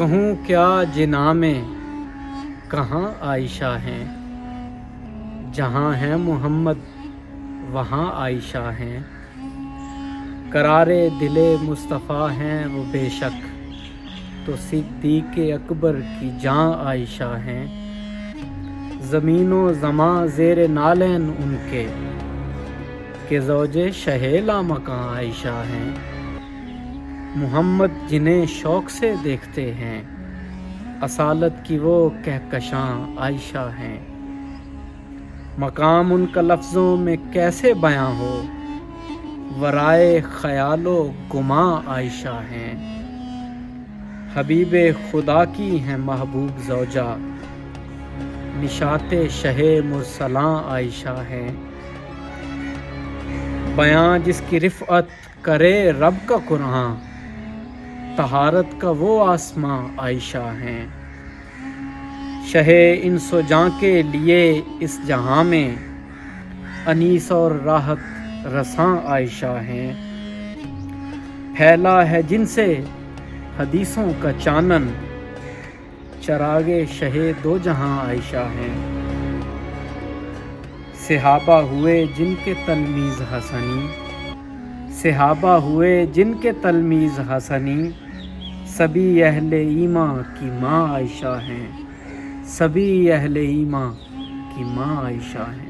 کہوں کیا جناں میں کہاں عائشہ ہیں، جہاں ہے محمد وہاں عائشہ ہیں۔ قرار دل مصطفیٰ ہیں وہ بے شک، تو صدیق اکبر کی جاں عائشہ ہیں۔ زمین و زماں زیر نالین ان کے، کہ زوج شہ لامکاں عائشہ ہیں۔ محمد جنہیں شوق سے دیکھتے ہیں، اصالت کی وہ کہکشاں عائشہ ہیں۔ مقام ان کا لفظوں میں کیسے بیاں ہو، ورائے خیال و گماں عائشہ ہیں۔ حبیب خدا کی ہیں محبوب زوجہ، نشاط شہ مرسلاں عائشہ ہیں۔ بیاں جس کی رفعت کرے رب کا قرآن، طہارت کا وہ آسماں عائشہ ہیں۔ شہ انس و جاں کے لیے اس جہاں میں، انیس اور راحت رساں عائشہ ہیں۔ پھیلا ہے جن سے حدیثوں کا چانن، چراغ شہ دو جہاں عائشہ ہیں۔ صحابہ ہوئے جن کے تلمیذ حسنی، صحابہ ہوئے جن کے تلمیذ حسنی، سبھی اہل ایماں کی ماں عائشہ ہیں، سبھی اہل ایماں کی ماں عائشہ ہیں۔